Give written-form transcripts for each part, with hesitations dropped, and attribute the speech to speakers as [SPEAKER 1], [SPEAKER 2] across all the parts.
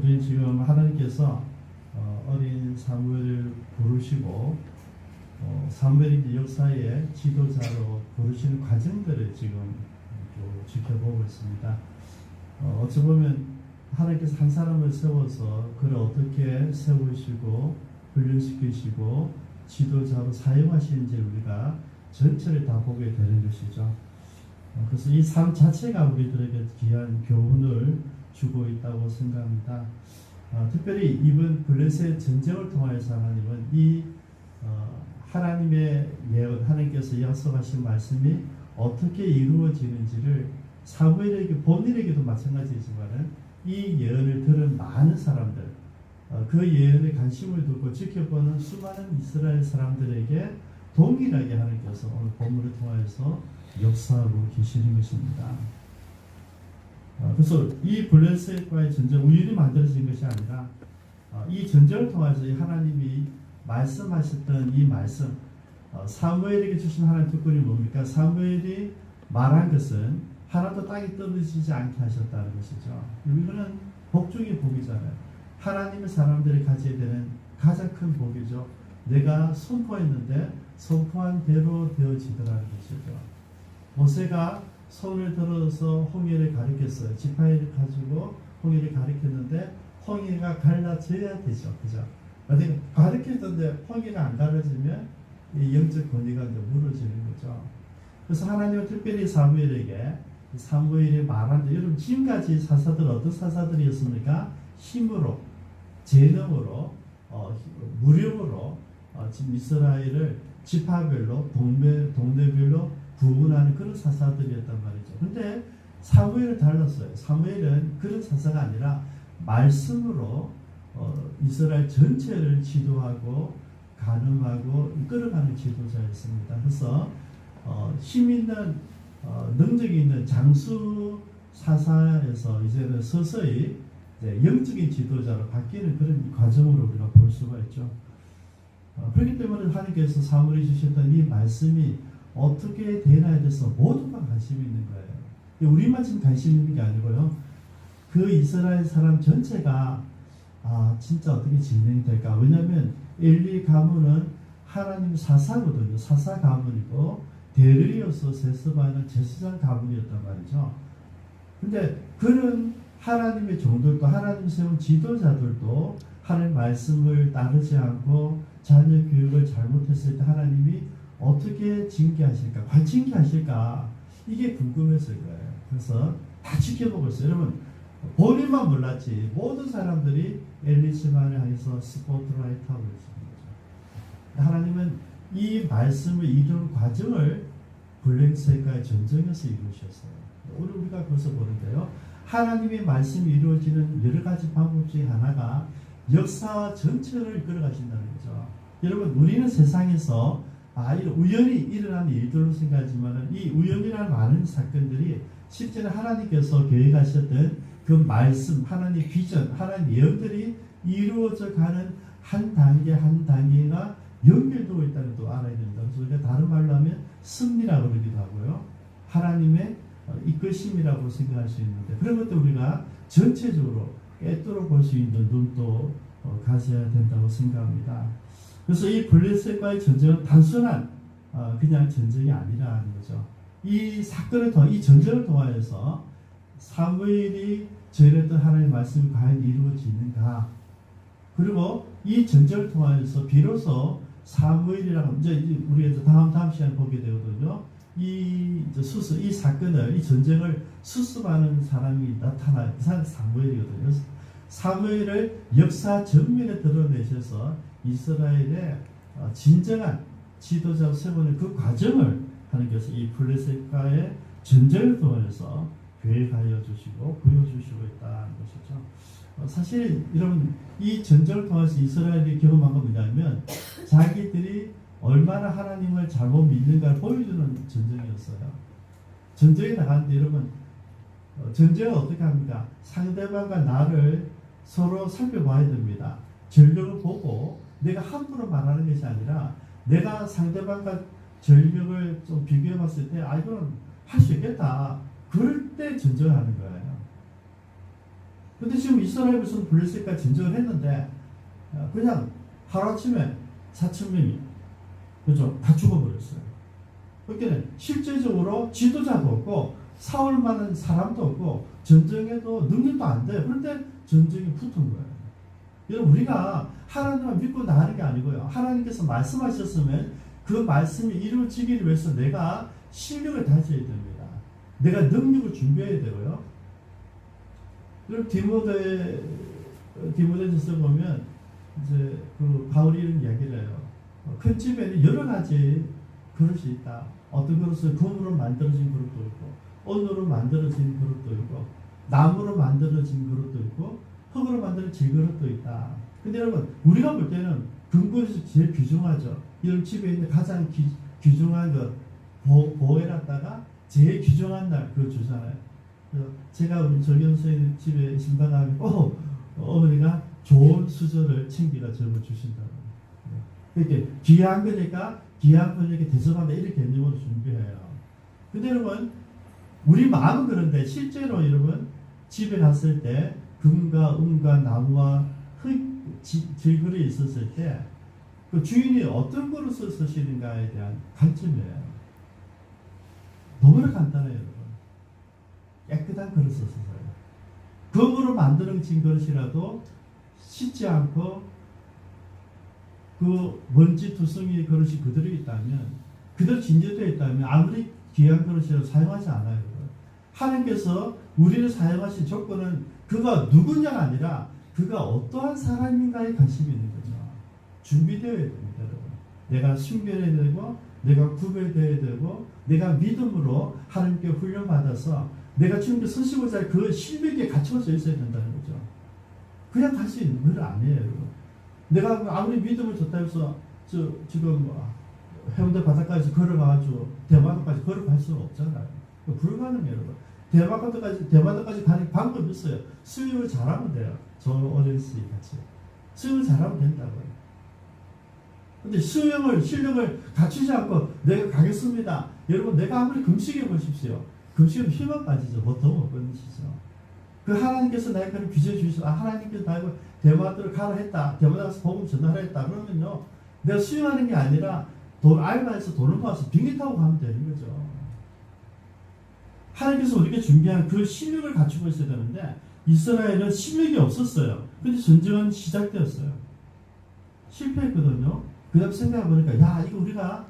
[SPEAKER 1] 우리 지금 하나님께서 어린 사무엘을 부르시고 사무엘이 역사의 지도자로 부르시는 과정들을 지금 지켜보고 있습니다. 어찌 보면 하나님께서 한 사람을 세워서 그를 어떻게 세우시고 훈련시키시고 지도자로 사용하시는지 우리가 전체를 다 보게 되는 것이죠. 그래서 이 삶 자체가 우리들에게 귀한 교훈을 주고 있다고 생각합니다. 특별히 이번 블레셋 전쟁을 통하여서 하나님은 이 하나님의 예언, 하나님께서 약속하신 말씀이 어떻게 이루어지는지를 사무엘에게 본인에게도 마찬가지지만은 이 예언을 들은 많은 사람들, 그 예언에 관심을 두고 지켜보는 수많은 이스라엘 사람들에게 동일하게 하나님께서 오늘 본문을 통하여서 역사하고 계시는 것입니다. 그래서 이 블레셋과의 전쟁 우연히 만들어진 것이 아니라 이 전쟁을 통해서 하나님이 말씀하셨던 이 말씀, 사무엘에게 주신 하나님의 특권이 뭡니까? 사무엘이 말한 것은 하나도 땅에 떨어지지 않게 하셨다는 것이죠. 이거는 복 중의 복이잖아요. 하나님의 사람들이 가져야 되는 가장 큰 복이죠. 내가 선포했는데 선포한 대로 되어지더라는 것이죠. 모세가 손을 들어서 홍해를 가리켰어요. 지팡이를 가지고 홍해를 가리켰는데 홍해가 갈라져야 되죠. 그죠? 가리켰는데 홍해가 안 갈라지면 이 영적 권위가 이제 무너지는 거죠. 그래서 하나님은 특별히 사무엘이 말한데, 여러분 지금까지 사사들 어떤 사사들이었습니까? 힘으로, 재능으로, 무력으로 지금 이스라엘을 지파별로, 동네별로 구분하는 그런 사사들이었단 말이죠. 근데 사무엘은 달랐어요. 사무엘은 그런 사사가 아니라 말씀으로 이스라엘 전체를 지도하고 가늠하고 이끌어가는 지도자였습니다. 그래서 힘 있는 능력이 있는 장수 사사에서 이제는 서서히 이제 영적인 지도자로 바뀌는 그런 과정으로 우리가 볼 수가 있죠. 그렇기 때문에 하나님께서 사무엘이 주셨던 이 말씀이 어떻게 되나에 대해서 모두가 관심이 있는 거예요. 우리만 지금 관심 있는 게 아니고요. 그 이스라엘 사람 전체가 진짜 어떻게 진행이 될까? 왜냐하면 엘리 가문은 하나님 사사거든요. 사사 가문이고 대리어서 세습하는 제사장 가문이었단 말이죠. 근데 그런 하나님의 종들도 하나님 세운 지도자들도 하나님 말씀을 따르지 않고 자녀 교육을 잘못했을 때 하나님이 어떻게 징계하실까? 과연 징계하실까? 이게 궁금했을 거예요. 그래서 다 지켜보고 있어요. 여러분 본인만 몰랐지 모든 사람들이 엘리시만을 향해서 스포트라이트 하고 있습니다. 하나님은 이 말씀을 이루는 과정을 블레셋과의 전쟁에서 이루셨어요. 오늘 우리가 그것을 보는데요. 하나님의 말씀이 이루어지는 여러 가지 방법 중에 하나가 역사 전체를 이끌어가신다는 거죠. 여러분 우리는 세상에서 우연히 일어나는 일들로 생각하지만 이 우연이라는 많은 사건들이 실제로 하나님께서 계획하셨던 그 말씀, 하나님의 비전, 하나님의 예언들이 이루어져 가는 한 단계 한 단계가 연결되어 있다는 것도 알아야 된다. 그래서 우리가 다른 말로 하면 승리라고 그러기도 하고요. 하나님의 이끄심이라고 생각할 수 있는데 그런 것도 우리가 전체적으로 깨뜨려 볼 수 있는 눈도 가져야 된다고 생각합니다. 그래서 이 블레셋과의 전쟁은 단순한 그냥 전쟁이 아니라는 거죠. 이 사건을 통해 이 전쟁을 통하여서 사무엘이 전했던 하나님의 말씀이 과연 이루어지는가? 그리고 이 전쟁을 통하여서 비로소 사무엘이라고 이제 우리가 다음 시간에 보게 되거든요. 이 사건을 이 전쟁을 수습하는 사람이 나타나 그 사람이 사무엘이거든요. 사무엘을 역사 전면에 드러내셔서 이스라엘의 진정한 지도자 세우는 그 과정을 하나님께서 이 블레셋과의 전쟁을 통해서 계획하여 주시고 보여주시고 있다는 것이죠. 사실 여러분 이 전쟁을 통해서 이스라엘이 경험한 건 뭐냐면 자기들이 얼마나 하나님을 잘못 믿는가를 보여주는 전쟁이었어요. 전쟁에 나가는데 여러분 전쟁은 어떻게 합니까? 상대방과 나를 서로 살펴봐야 됩니다. 전력을 보고 내가 함부로 말하는 것이 아니라 내가 상대방과 전력을 좀 비교해 봤을 때 이거는 할 수 있겠다. 그럴 때 전쟁을 하는 거예요. 근데 지금 이스라엘 백성은 블레셋까지 진정을 했는데 그냥 하루아침에 4,000명이 그죠? 다 죽어버렸어요. 그러니까 실제적으로 지도자도 없고 싸울 만한 사람도 없고 전쟁에도 능력도 안 돼요. 그런데 전쟁이 붙은 거예요. 여러분 우리가 하나님을 믿고 나가는 게 아니고요. 하나님께서 말씀하셨으면 그 말씀이 이루어지기를 위해서 내가 실력을 다져야 됩니다. 내가 능력을 준비해야 되고요. 그리고 디모데전서 보면 이제 그 바울이 이런 이야기를 해요. 큰 집에는 여러 가지 그릇이 있다. 어떤 그릇은 금으로 만들어진 그릇도 있고, 은으로 만들어진 그릇도 있고, 나무로 만들어진 그릇도 있고, 흙으로 만들어진 그릇도 있다. 근데 여러분, 우리가 볼 때는 금그릇이 제일 귀중하죠. 이런 집에 있는 가장 귀중한 것, 보호해놨다가 제일 귀중한 날 그거 주잖아요. 제가 우리 정경 선생님 집에 신방 가면 어머니가 좋은 수저를 챙기가 저거 주신다고. 이렇게 귀한 거니까 귀한 분에게 대접한다 이렇게 개념으로 준비해요. 근데 여러분 우리 마음은 그런데 실제로 여러분 집에 갔을 때 금과 은과 나무와 흙 질그릇이 있었을 때 그 주인이 어떤 그릇을 쓰시는가에 대한 관점이에요. 너무나 간단해요, 여러분. 깨끗한 그릇을 쓰세요. 금으로 만들어진 그릇이라도 씻지 않고 그 먼지 투성이 그릇이 그대로 있다면, 그대로 진저되어 있다면 아무리 귀한 그릇이라도 사용하지 않아요. 하나님께서 우리를 사용하신 조건은 그가 누구냐가 아니라 그가 어떠한 사람인가에 관심이 있는 거죠. 준비되어야 됩니다, 여러분. 내가 순결해야 되고, 내가 구별되어야 되고, 내가 믿음으로 하나님께 훈련받아서 내가 주님께 서시고자 할 그 실력에 갖춰져 있어야 된다는 거죠. 그냥 갈 수 있는 건 아니에요, 여러분. 내가 아무리 믿음을 줬다 해서 지금 해운대 바닷가에서 걸어가가지고 대바다까지 걸어갈 수는 없잖아요. 불가능해요, 여러분. 대바다까지 가는 방법이 있어요. 수영을 잘하면 돼요. 저 어린이 같이. 수영을 잘하면 된다고요. 근데 실력을 갖추지 않고 내가 가겠습니다. 여러분, 내가 아무리 금식해 보십시오. 금식은 힘만 빠지죠. 보통 못 끊으시죠. 그 하나님께서 나에게 빚어 주시고, 하나님께서 나에게 대마도를 가라 했다. 대마도 가서 복음 전하라 했다. 그러면요, 내가 수영하는 게 아니라 알바해서 돈을 모아서 비행기 타고 가면 되는 거죠. 하나님께서 우리에게 준비한 그 실력을 갖추고 있어야 되는데, 이스라엘은 실력이 없었어요. 근데 전쟁은 시작되었어요. 실패했거든요. 그 다음 생각해보니까, 야, 이거 우리가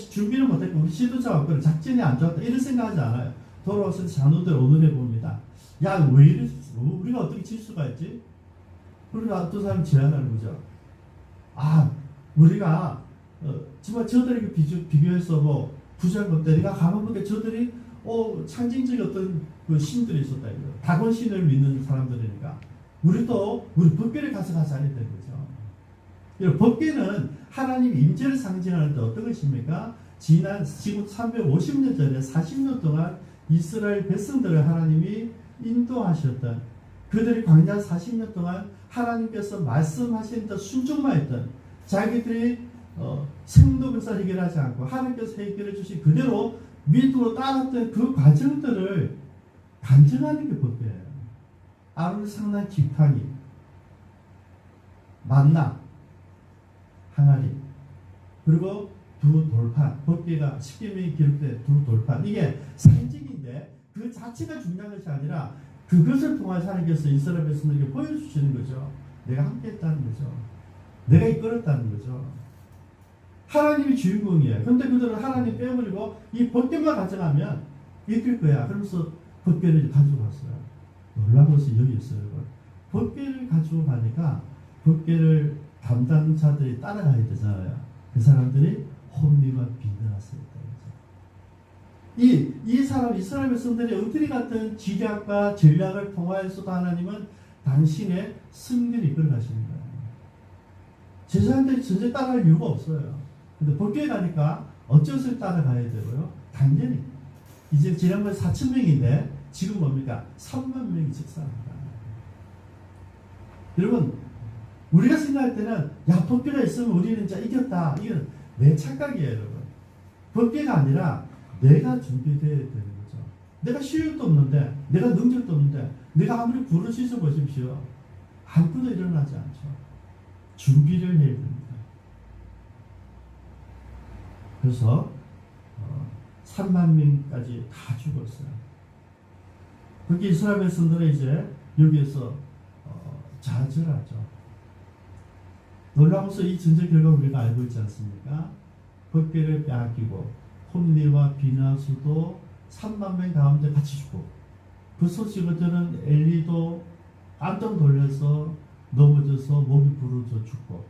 [SPEAKER 1] 준비를 못했고, 우리 지도자가 없고, 작전이 안 좋았다. 이런 생각하지 않아요. 돌아와서 잔우들 오늘해 봅니다. 야, 왜 이랬어? 우리가 어떻게 질 수가 있지? 그러니까 어떤 사람이 제안하는 거죠. 우리가, 정말 저들에게 비교해서 뭐, 부자인 건데, 내가 가만 보니까 저들이, 상징적인 어떤 그 신들이 있었다. 다곤 신을 믿는 사람들이니까. 우리도, 우리 법궤를 가서 가자야 되는 거죠. 법궤는 하나님 임재를 상징하는데 어떤 것입니까? 지금 350년 전에 40년 동안 이스라엘 백성들을 하나님이 인도하셨던, 그들이 광야 40년 동안 하나님께서 말씀하신 데 순종만 했던, 자기들이 생로병사 해결하지 않고 하나님께서 해결해 주신 그대로 믿음으로 따랐던 그 과정들을 간증하는 게 법궤예요. 아론의 상난 지팡이, 만나, 항아리, 그리고 두 돌판, 법궤가 십계명이 기록된 두 돌판, 이게 상징인데 그 자체가 중요한 것이 아니라 그것을 통해서 하나님께서 이스라엘 백성에게 보여주시는 거죠. 내가 함께했다는 거죠. 내가 이끌었다는 거죠. 하나님이 주인공이에요. 근데 그들은 하나님 빼버리고 이 법궤만 가져가면 이길 거야. 그러면서 법궤를 가지고 갔어요. 놀라운 것이 여기 있어요. 법궤를 가지고 가니까 법궤를 담당자들이 따라가야 되잖아요. 그 사람들이 혼미와 빈들었어요. 이 사람, 이스라엘 백성들의 엉터리 같은 지략과 전략을 통하여서도 하나님은 당신의 승리를 이끌어 가시는 거예요. 제사장들이 전제 따라갈 이유가 없어요. 근데 법궤에 가니까 어쩔 수 없이 따라가야 되고요. 당연히 이제 지난번에 4,000명인데 지금 뭡니까? 3만 명이 즉사합니다. 여러분, 우리가 생각할 때는 법궤가 있으면 우리는 진짜 이겼다. 이건 내 착각이에요, 여러분. 법궤가 아니라 내가 준비되어야 되는 거죠. 내가 실력도 없는데, 내가 능력도 없는데, 내가 아무리 부르짖어 보십시오. 아무것도 일어나지 않죠. 준비를 해야 됩니다. 그래서 3만 명까지 다 죽었어요. 그렇게 이스라엘 백성들은 이제 여기에서 좌절하죠. 놀라워서 이 전쟁 결과 우리가 알고 있지 않습니까? 법궤를 빼앗기고 홈리와 비나수도 3만 명 가운데 같이 죽고, 그 소식을 들은 엘리도 깜짝 놀라서 넘어져서 목이 부러져 죽고,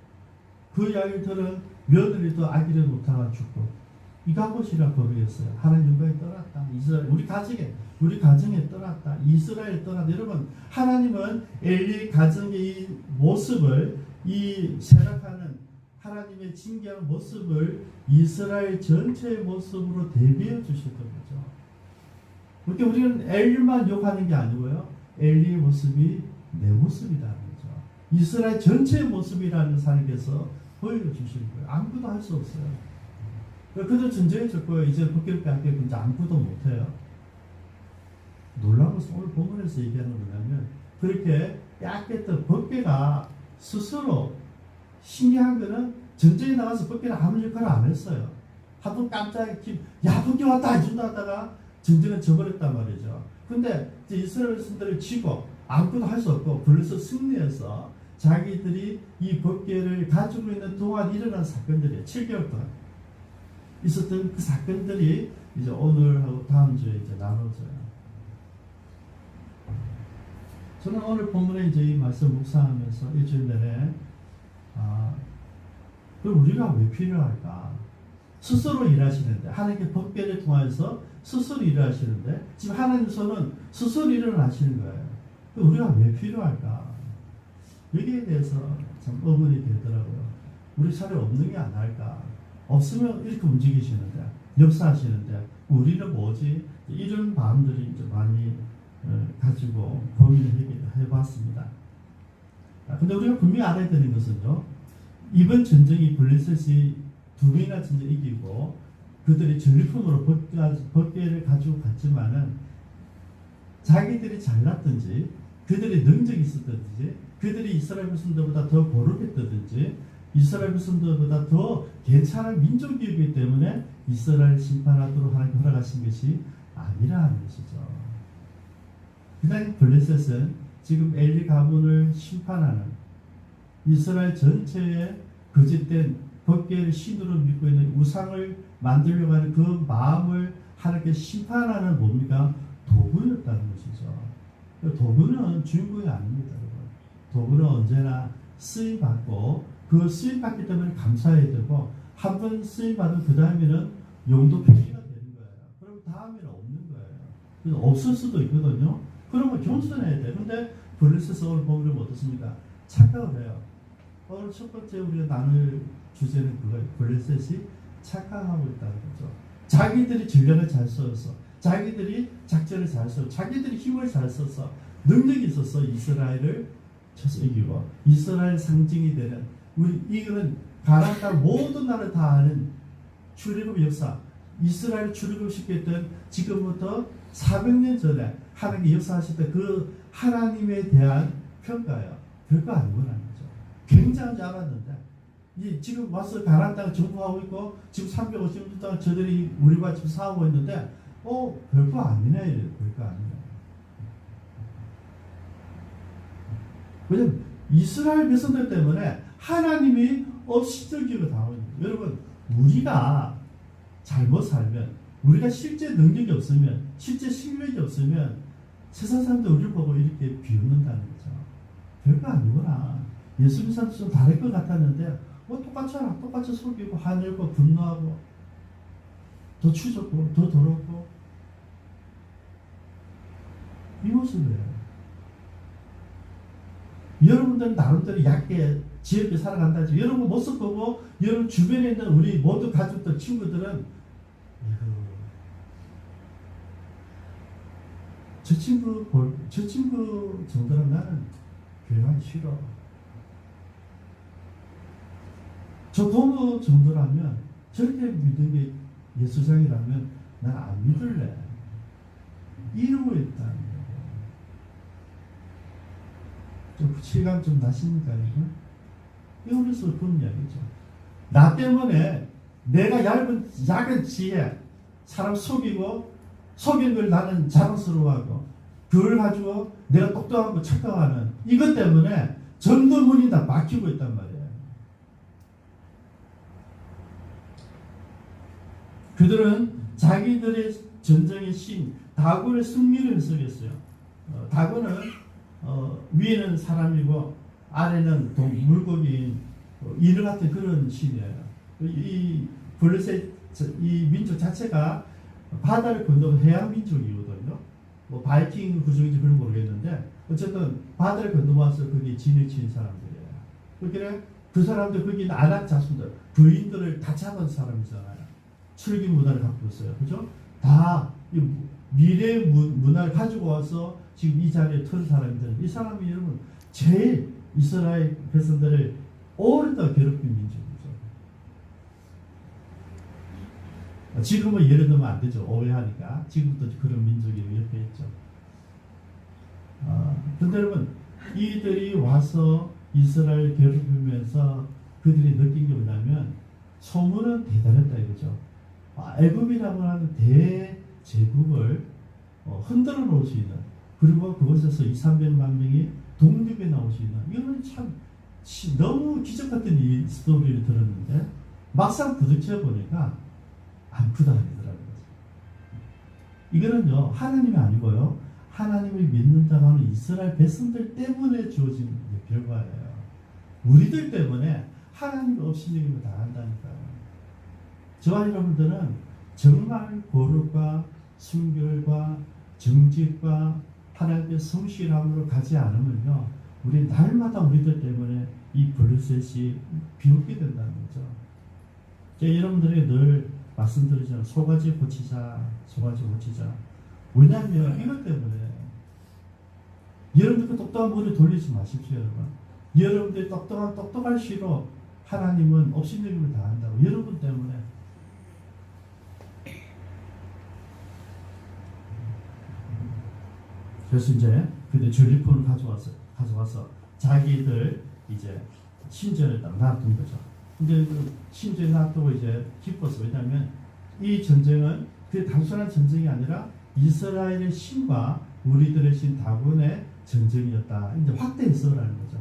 [SPEAKER 1] 그 이야기를 들은 며느리도 아기를 못하가 죽고, 이가봇이라 거기였어요. 하나님 영광이 떠났다. 이스라엘, 우리 가정에 떠났다. 이스라엘 떠났다. 여러분, 하나님은 엘리 가정의 이 모습을, 이 쇠락하는 하나님의 징계하는 모습을 이스라엘 전체의 모습으로 대비해 주셨던 거죠. 그렇게 우리는 엘리만 욕하는 게 아니고요, 엘리의 모습이 내 모습이라는 거죠. 이스라엘 전체의 모습이라는 하나님께서 보여주시는 거예요. 아무것도 할 수 없어요. 그들 전쟁에 졌고요. 이제 법궤를 빼앗기고 이제 아무것도 못해요. 놀라운 것은 오늘 본문에서 얘기하는 거냐면, 그렇게 빼앗겼던 법궤가 스스로, 신기한 거는 전쟁에 나가서 법궤를 아무 역할을 안 했어요. 한번 깜짝이야, 야 법궤 왔다 해준다 하다가 전쟁은 져버렸단 말이죠. 근데 이제 이스라엘 백성들을 치고 아무것도 할 수 없고 불러서 승리해서 자기들이 이 법궤를 가지고 있는 동안 일어난 사건들이에요. 7개월 동안 있었던 그 사건들이 이제 오늘하고 다음 주에 이제 나눠져요. 저는 오늘 본문에 이제 이 말씀 묵상하면서 일주일 내내 그럼 우리가 왜 필요할까? 스스로 일하시는데, 하나님께 법궤를 통해서 스스로 일하시는데, 지금 하나님 손은 스스로 일을 하시는 거예요. 그럼 우리가 왜 필요할까? 여기에 대해서 참 의문이 되더라고요. 우리 차례 없는 게 안 할까? 없으면 이렇게 움직이시는데, 역사하시는데, 우리는 뭐지? 이런 마음들이 이제 많이 가지고 고민을 해봤습니다. 근데 우리가 분명히 알아야 되는 것은요, 이번 전쟁이 블레셋이 2명이나 전쟁 이기고 그들이 전리품으로 법궤를 가지고 갔지만은, 자기들이 잘났든지 그들이 능력이 있었든지 그들이 이스라엘 백성들보다 더 거룩했다든지 이스라엘 백성들보다 더 괜찮은 민족이기 때문에 이스라엘 심판하도록 하나님 허락하신 것이 아니라는 것이죠. 그다음 블레셋은 지금 엘리 가문을 심판하는, 이스라엘 전체에 거짓된 법궤를 신으로 믿고 있는 우상을 만들려고 하는 그 마음을 하나님께 심판하는 뭡니까? 도구였다는 것이죠. 도구는 주인공이 아닙니다. 도구는 언제나 쓰임받고, 그 쓰임받기 때문에 감사해야 되고, 한 번 쓰임받으면 그 다음에는 용도 폐기가 되는 거예요. 그럼 다음에는 없는 거예요. 그래서 없을 수도 있거든요. 그러면 겸손해야 돼. 근데 블레셋 오늘 보면 어떻습니까? 착각을 해요. 오늘 첫 번째 우리가 나눌 주제는 그거예요. 블레셋이 착각하고 있다는 거죠. 자기들이 전략을 잘 써서, 자기들이 작전을 잘 써서, 자기들이 힘을 잘 써서, 능력이 있어서 이스라엘을 쳐서 이기고, 이스라엘 상징이 되는, 이거는 가나안 땅 모든 나라를 다 아는 출애굽 역사, 이스라엘 출애굽시켰던 지금부터 400년 전에 하나님이 역사하셨던 그 하나님에 대한 평가예요. 별거 아니구나 거죠. 굉장한 줄 알았는데, 지금 와서 가나안 땅을 정복하고 있고, 지금 350년 동안 저들이 우리와 지금 싸우고 있는데, 별거 아니네. 별거 아니네. 왜냐면 이스라엘 백성들 때문에 하나님이 업시적으로 당하고 있는 거예요. 여러분, 우리가 잘못 살면, 우리가 실제 능력이 없으면, 실제 실력이 없으면 세상 사람들 우리를 보고 이렇게 비웃는다는 거죠. 별거 아니구나. 예수 믿는 사람도 좀 다를 것 같았는데 똑같잖아. 똑같이 속이고 하늘고 분노하고 더 추적고 더 더럽고, 이 모습이에요. 여러분들은 나름대로 얕게 지혜롭게 살아간다. 여러분 모습 보고 여러분 주변에 있는 우리 모든 가족들, 친구들은 저 친구 정도는 나는 교회하기 싫어. 저 부모 정도라면, 저렇게 믿는 게 예수장이라면 난 안 믿을래. 이러고 있다는 거예요. 좀 실감 좀 나십니까, 여러분? 여기서 그런 이야기죠. 나 때문에 내가 작은 지혜, 사람 속인 걸 나는 자랑스러워하고, 그걸 가지고 내가 똑똑하고 착각하는 이것 때문에 전도문이 다 막히고 있단 말이에요. 그들은 자기들의 전쟁의 신 다곤의 승리를 해석했어요. 다곤은 위에는 사람이고 아래는 물고기인 이르 같은 그런 신이에요. 이 블레셋 이 민족 자체가 바다를 건너온 해양 민족이거든요. 뭐 바이킹 구조인지 그런 모르겠는데 어쨌든 바다를 건너와서 거기 진을 치는 사람들이에요. 그러니까 그 사람들 거기 있는 아낙 자손들 부인들을 다 잡은 사람이잖아요. 출기 문화를 갖고 있어요. 그죠? 다 미래의 문화를 가지고 와서 지금 이 자리에 튼 사람들, 이 사람이 여러분 제일 이스라엘 백성들을 오랫동안 괴롭힌 민족이죠. 지금은 예를 들면 안 되죠. 오해하니까. 지금도 그런 민족이 옆에 있죠. 근데 여러분, 이들이 와서 이스라엘 괴롭히면서 그들이 느낀 게 뭐냐면 소문은 대단했다 이거죠. 애굽이라고 하는 대제국을 흔들어 놓을 수 있는, 그리고 그곳에서 200~300만 명이 독립에 나올 수 있는, 이거는 참 너무 기적 같은 이 스토리를 들었는데 막상 부딪혀 보니까 아무것도 아니더라고요. 이거는요 하나님이 아니고요 하나님을 믿는다고 하는 이스라엘 백성들 때문에 주어진 결과예요. 우리들 때문에 하나님 없이 얘기를 다 한다니까요. 저와 여러분들은 정말 거룩과 순결과 정직과 하나님의 성실함으로 가지 않으면요 우리 날마다 우리들 때문에 이 블레셋이 비웃게 된다는 거죠. 제가 여러분들에게 늘 말씀드리잖아요. 소가지 고치자. 왜냐하면 이것 때문에 여러분들 똑똑한 머리 돌리지 마십시오. 여러분들이 똑똑할수록 하나님은 업신여김을 다 한다고. 여러분 때문에. 그래서 이제 그때 전리품을 가져와서 자기들 이제 신전에 딱 놔둔 거죠. 근데 그 신전에 놔두고 이제 기뻤어. 왜냐하면 이 전쟁은 그 단순한 전쟁이 아니라 이스라엘의 신과 우리들의 신 다곤의 전쟁이었다. 이제 확대해서라는 거죠.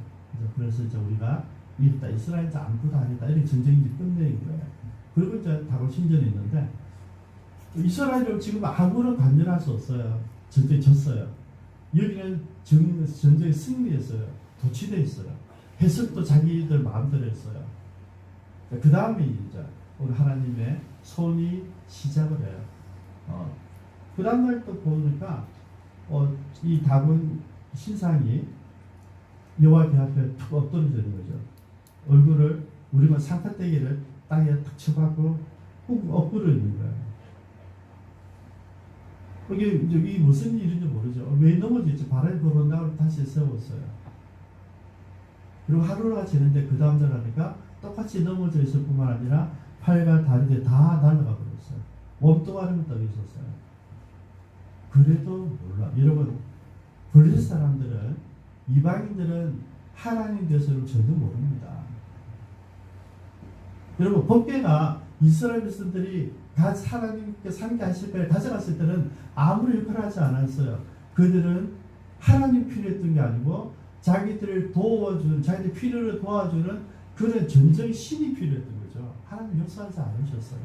[SPEAKER 1] 그래서 이제 우리가 이랬다. 이스라엘 이제 아무것도 아니다. 이렇게 전쟁이 이제 끝내는 거예요. 그리고 이제 다곤 신전이 있는데 이스라엘은 지금 아무런 관여할 수 없어요. 전쟁 졌어요. 여기는 전쟁에 승리했어요. 도취되어 있어요. 해석도 자기들 마음대로 했어요. 그 다음에 이제 우리 하나님의 손이 시작을 해요. 그 다음날 또 보니까 이 다곤 신상이 여호와 앞에 툭 엎드려지는 거죠. 얼굴을 우리만 상타떼기를 땅에 탁 쳐박고 꾹 엎드려 있는 거예요. 이게 무슨 일인지 모르죠. 왜 넘어졌지? 바람이 불어온다고 다시 세웠어요. 그리고 하루가 지는데 그 다음 날 하니까 똑같이 넘어져 있을 뿐만 아니라 팔과 다리에 다 날아가 버렸어요. 몸뚱아리만 떠 있었어요. 그래도 몰라. 여러분, 블레셋 사람들은, 이방인들은 하나님 대해서는 전혀 모릅니다. 여러분, 법궤가 이스라엘 백성들이 하나님께서 함께 하실 때 가져갔을 때는 아무런 역할을 하지 않았어요. 그들은 하나님 필요했던 게 아니고 자기들을 도와주는, 자기들 필요를 도와주는 그런 전적인 신이 필요했던 거죠. 하나님 역사하지 않으셨어요.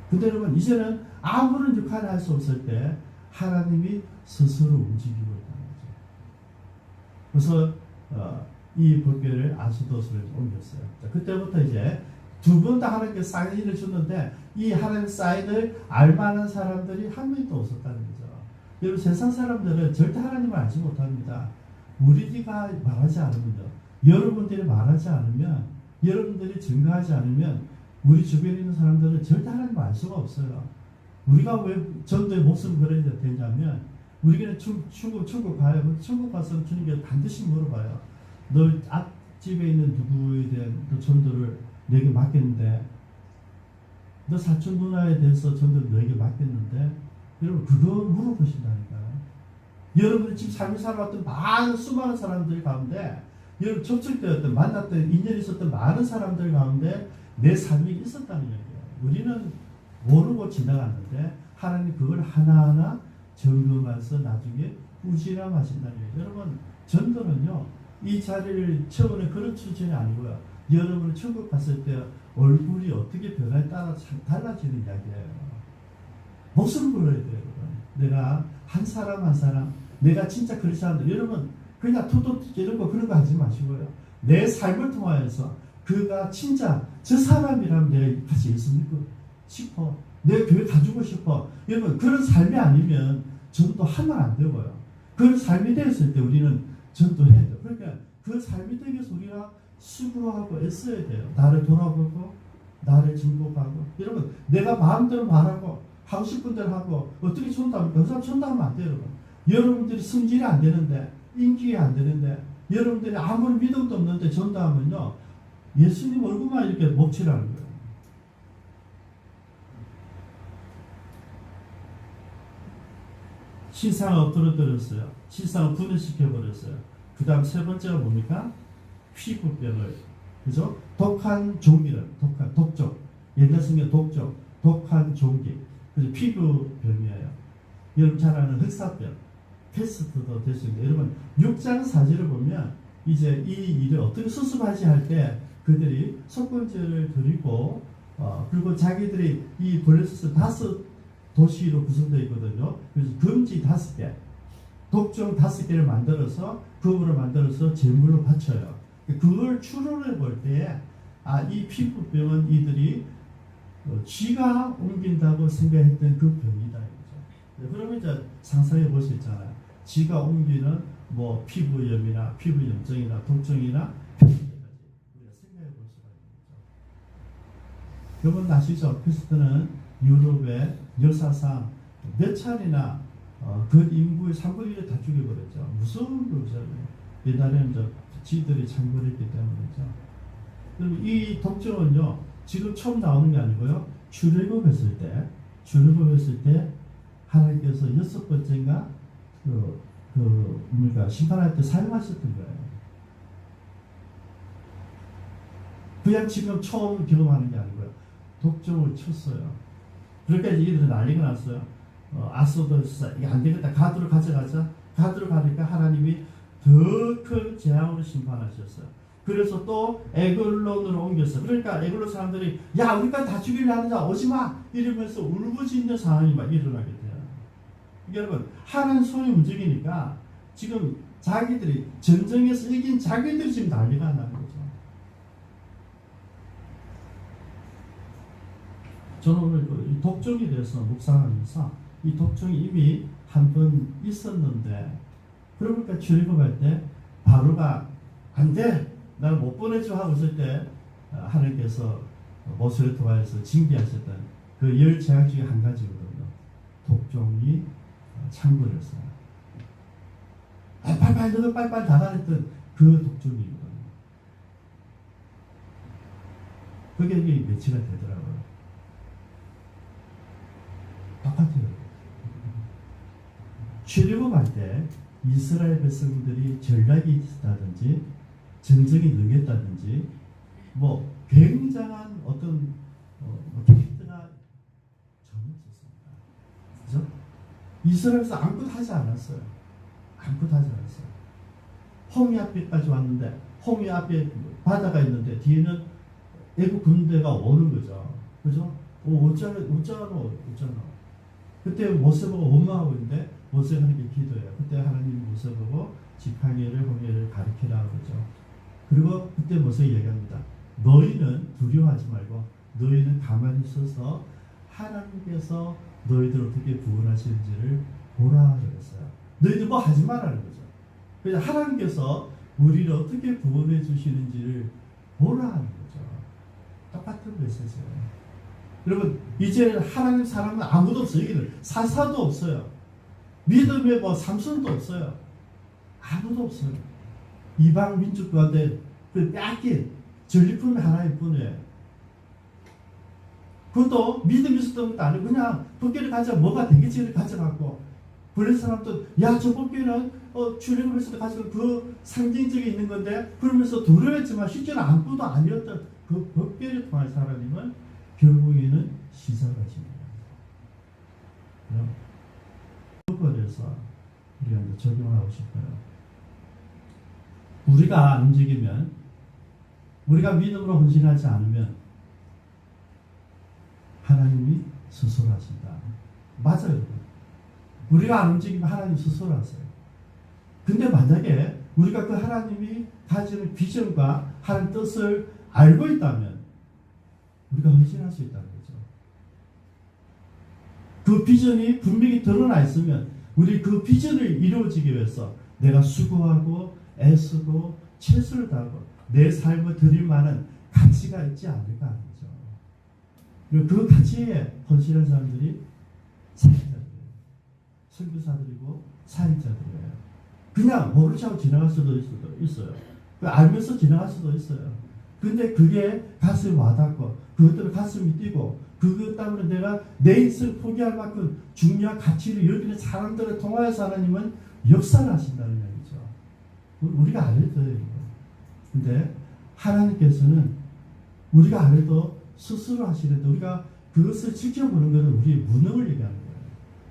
[SPEAKER 1] 근데 여러분, 이제는 아무런 역할을 할 수 없을 때 하나님이 스스로 움직이고 있다는 거죠. 그래서 이 법궤를 아스도스로 옮겼어요. 자, 그때부터 이제 두 번 다 하나님께 사인을 줬는데 이 하나님 사인을 알만한 사람들이 한 명도 없었다는 거죠. 여러분, 세상 사람들은 절대 하나님을 알지 못합니다. 우리가 말하지 않으면요, 여러분들이 말하지 않으면, 여러분들이 증거하지 않으면 우리 주변에 있는 사람들은 절대 하나님을 알 수가 없어요. 우리가 왜 전도의 목숨을 걸어야 되냐면 우리가 중국 가요. 중국 가서 주님께 반드시 물어봐요. 너 앞집에 있는 누구에 대한 전도를 너에게 맡겼는데, 너 사촌 누나에 대해서 전도를 너에게 맡겼는데, 여러분 그거 물어보신다니까요. 여러분이 지금 삶을 살아왔던 수많은 사람들 가운데, 여러분 접촉되었던, 만났던, 인연이 있었던 많은 사람들 가운데 내 삶이 있었다는 얘기예요. 우리는 모르고 지나갔는데 하나님 그걸 하나하나 점검해서 나중에 후진함하신다는 얘기예요. 여러분, 전도는요, 이 자리를 채우는 그런 출전이 아니고요. 여러분이 천국 갔을 때 얼굴이 어떻게 변화에 따라 달라지는 이야기예요. 목숨을 걸어야 돼요, 여러분. 내가 한 사람 한 사람, 내가 진짜 크리스찬들, 여러분 그냥 투도 이런 거 그런 거 하지 마시고요. 내 삶을 통하여서 그가 진짜 저 사람이라면 내가 같이 예수 믿고 싶어. 내 교회 가주고 싶어. 여러분 그런 삶이 아니면 전도하면 안 되고요. 그런 삶이 되었을 때 우리는 전도해야 돼요. 그러니까 그 삶이 되기 위해서 우리가 수고하고 애써야 돼요. 나를 돌아보고 나를 증복하고. 여러분 내가 마음대로 말하고 하고 싶은 대로 하고 어떻게 전도합니까? 그 사람 전도하면 안 돼요. 여러분. 여러분들이 성질이 안 되는데 인기가 안 되는데 여러분들이 아무리 믿음도 없는데 전도하면요 예수님 얼굴만 이렇게 먹칠하는 거예요. 신상을 엎드려버렸어요. 신상을 분해시켜버렸어요. 그 다음 세 번째가 뭡니까? 피부병을, 그죠? 독한 종기를, 독종. 옛날 성경 독종, 독한 종기. 그래서 피부병이에요. 여러분 잘 아는 흑사병, 패스트도 될 수 있는데, 여러분 6장 4절을 보면 이제 이 일을 어떻게 수습하지 할 때 그들이 속건제를 드리고 그리고 자기들이 이 블레셋을 5도시로 구성되어 있거든요. 그래서 금지 5개, 독종 5개를 만들어서 금으로 만들어서 제물로 바쳐요. 그걸 추론해 볼 때에 이 피부병은 이들이 쥐가 옮긴다고 생각했던 그 병이다. 그러면 이제 상상해 볼 수 있잖아요. 쥐가 옮기는 뭐 피부염이나 피부염증이나 독종이나 병까지 우리가 생각해 볼 수가 있는 거죠. 여러분 아시죠? 그리스도는 유럽의 역사상 몇 차례나 그 인구의 3분의 1을 다 죽여버렸죠. 무서운 거잖아요. 옛날에는 쥐들이 창궐했기 때문이죠. 그럼 이 독종은요, 지금 처음 나오는 게 아니고요. 출애굽했을 때 하나님께서 6번째인가 우리가 심판할 때 사용하셨던 거예요. 그냥 지금 처음 경험하는 게 아니고요. 독종을 쳤어요. 그러니까 이들은 난리가 났어요. 아소도스 이게 안 되겠다. 가드로 가져가자. 가드로 가니까 하나님이 더 큰 재앙으로 심판하셨어요. 그래서 또 에글론으로 옮겼어요. 그러니까 에글론 사람들이 야 우리가 다 죽이려 하는 자 오지마 이러면서 울부짖는 상황이 막 일어나게 돼요. 여러분 하나님 손이 움직이니까 지금 자기들이 전쟁에서 이긴 자기들이 지금 난리가 나는 거죠. 저는 오늘 이 독종에 대해서 묵상하면서 이 독종이 이미 한 번 있었는데 그러니까 출애굽할 때 바로가 안 돼! 나를 못 보내줘 하고 있을 때 하나님께서 모세를 통하여서 징계하셨던 그 10재앙 중에 한 가지거든요. 독종이 창궐했어요. 너도 빨리빨리 달아냈던 그 독종이거든요. 그게 이게 매치가 되더라고요. 똑같아요. 출애굽할 때 이스라엘 백성들이 전략이 있다든지 전쟁이 능했다든지 뭐 굉장한 어떤 캐릭터가 전혀 없었습니다. 그죠? 이스라엘에서 아무것도 하지 않았어요. 홍해 앞에까지 왔는데 홍해 앞에 바다가 있는데 뒤에는 애국 군대가 오는 거죠. 그죠? 어쩌노. 그때 모세 보고 원망하고 있는데 모세가 하나님께 기도해요. 그때 하나님이 모세 보고 지팡이를 홍해를 가리키라 그러죠. 그리고 그때 모세가 얘기합니다. 너희는 두려워하지 말고 너희는 가만히 있어서 하나님께서 너희들 어떻게 구원하시는지를 보라 그랬어요. 너희들 뭐 하지 말라는 거죠. 그래서 하나님께서 우리를 어떻게 구원해 주시는지를 보라 하는 거죠. 똑같은 메시지예요. 여러분 이제 하나님 사람은 아무도 없어요. 여기는 사사도 없어요. 믿음의 뭐 삼손도 없어요. 아무도 없어요. 이방 민족들한테 그 뺏긴 전리품이 하나일 뿐이에요. 그것도 믿음이 있었던 것도 아니고 그냥 벗기를 가져 뭐가 되겠지를 가져갖고 그런 사람도 야, 저 법궤는 출애굽에서도 가지고 그 상징적이 있는 건데 그러면서 두려워했지만 실제로 아무것도 아니었던 그 법궤를 통한 하나님은 결국에는 시작하십니다. 그래서 우리가 이제 적용하고 싶어요. 우리가 안 움직이면, 우리가 믿음으로 헌신하지 않으면 하나님이 스스로 하신다. 맞아요. 우리가 안 움직이면 하나님 스스로 하세요. 근데 만약에 우리가 그 하나님이 가지는 비전과 하나님 뜻을 알고 있다면 우리가 헌신할 수 있다는 거죠. 그 비전이 분명히 드러나 있으면 우리 그 비전을 이루어지기 위해서 내가 수고하고 애쓰고 최선을 다하고 내 삶을 드릴 만한 가치가 있지 않을까 하는 거죠. 그리고 그 가치에 헌신한 사람들이 사역자들이에요. 선교사들이고 사역자들이에요. 그냥 모르지 않고 지나갈 수도 있어요. 알면서 지나갈 수도 있어요. 근데 그게 가슴에 와닿고 그것 때문에 가슴이 뛰고 그것 때문에 내가 내 인생을 포기할 만큼 중요한 가치를 여기는 사람들을 통하여서 하나님은 역사를 하신다는 얘기죠. 우리가 안 해도 돼요. 근데 하나님께서는 우리가 안 해도 스스로 하시는데 우리가 그것을 지켜보는 것은 우리의 무능을 얘기하는 거예요.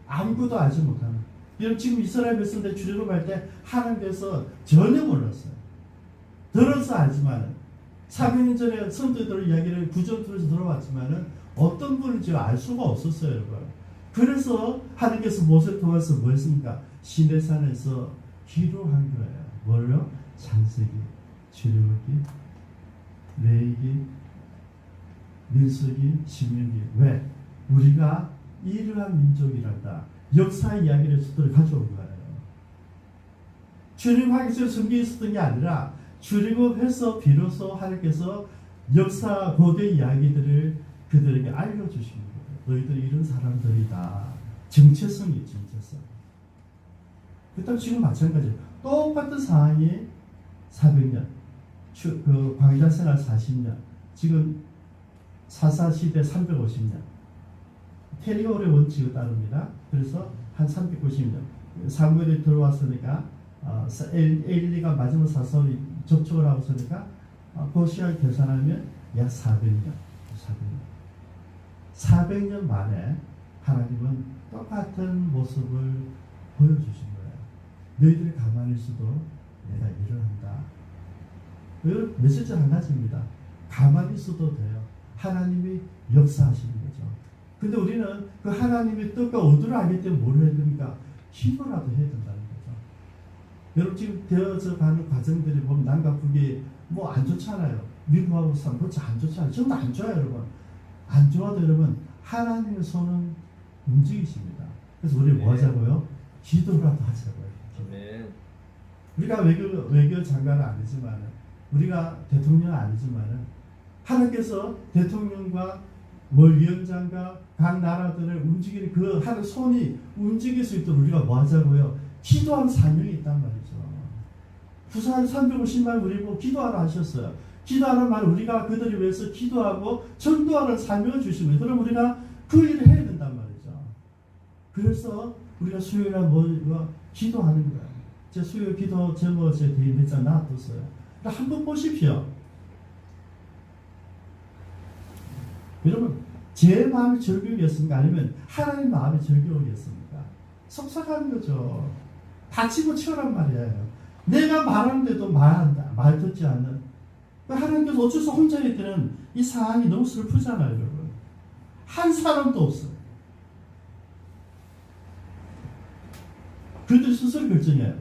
[SPEAKER 1] 아무것도 알지 못하는. 여러분 지금 이스라엘 백성들 출애굽할 때 하나님께서 전혀 몰랐어요. 들어서 알지만 400년 전에 선조들 이야기를 구전투에서 들어봤지만은 어떤 분인지 알 수가 없었어요, 여러분. 그래서 하나님께서 모세를 통해서 뭐 했습니까? 시내산에서 기도한 거예요. 뭘요? 창세기, 출애굽기, 레위기, 민수기, 신명기. 왜? 우리가 이러한 민족이란다. 역사의 이야기를 수들이 가져온 거예요. 출애굽하기 전에 성경에 있었던 게 아니라 출애굽해서 비로소 하나님께서 역사 고대 이야기들을 그들에게 알려주신 거예요. 너희들이 이런 사람들이다. 정체성이 정체성. 그다음 지금 마찬가지예요. 똑같은 상황이 400년, 그 광야생활 40년, 지금 사사시대 350년, 테리오의 원칙을 따릅니다. 그래서 한 390년, 사무엘이 들어왔으니까 엘리가 마지막 사사로 접촉을 하고 있으니까 그 시간을 계산하면 약 400년. 400년 만에 하나님은 똑같은 모습을 보여주신 거예요. 너희들이 가만히 있어도 내가 일을 한다. 메시지 한 가지입니다. 가만히 있어도 돼요. 하나님이 역사하시는 거죠. 근데 우리는 그 하나님의 뜻과 의도를 알기 때문에 뭘 해야 됩니까? 기도라도 해야 된다는 거죠. 여러분 지금 되어져 가는 과정들이 보면 남과 북이 뭐 안 좋잖아요. 미국하고 싸움 그렇지 안 좋잖아요. 전부 안 좋아요, 여러분. 안 좋아도 여러분 하나님의 손은 움직이십니다. 그래서 우리 뭐 하자고요? 기도라도 하자고요.
[SPEAKER 2] 아멘.
[SPEAKER 1] 우리가 외교 장관은 아니지만 우리가 대통령은 아니지만 하나님께서 대통령과 위원장과 각 나라들을 움직이는 그 하는 손이 움직일 수 있도록 우리가 뭐 하자고요? 기도하는 사명이 있단 말이죠. 부산 350만 우리 보고 기도하라 하셨어요. 기도하는 말 우리가 그들을 위해서 기도하고 전도하는 사명을 주시면 그럼 우리가 그 일을 해야 된단 말이죠. 그래서 우리가 수요일에 뭐 기도하는 거예요. 제 수요일 기도 제목 제 뒤에 몇 장 놔뒀어요. 그러니까 한번 보십시오. 여러분 제 마음이 절규이겠습니까? 아니면 하나님 마음이 절규이겠습니까? 속삭하는 거죠. 다치고 치우란 말이에요. 내가 말하는데도 말 듣지 않는 하나님께서 어쩔 수 혼자 있을 때는 이 상황이 너무 슬프잖아요, 여러분. 한 사람도 없어요. 그들 스스로 결정해요.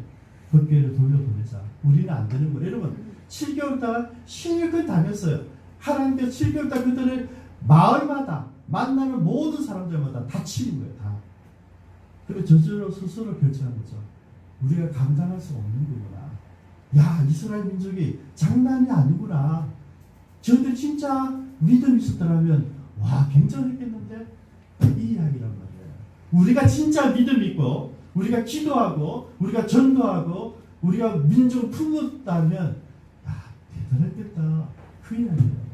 [SPEAKER 1] 법궤를 돌려보내자. 우리는 안 되는 거예요. 여러분 7개월 동안 실컷 다녔어요. 하나님께서 7개월 동안 그들을 마을마다 만나는 모든 사람들마다 다 치는 거예요. 다. 그리고 저절로 스스로 결정한 거죠. 우리가 감당할 수 없는 거구나. 야, 이스라엘 민족이 장난이 아니구나. 저들 진짜 믿음이 있었더라면 와 굉장했겠는데 이 이야기란 말이에요. 우리가 진짜 믿음 있고 우리가 기도하고 우리가 전도하고 우리가 민족을 품었다면 야 대단했겠다. 그 이야기예요.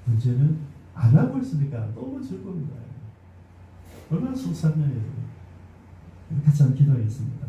[SPEAKER 1] 문제는 안 하고 있으니까 너무 즐거운 거예요. 얼마나 속상해요. 같이 한번 기도하겠습니다.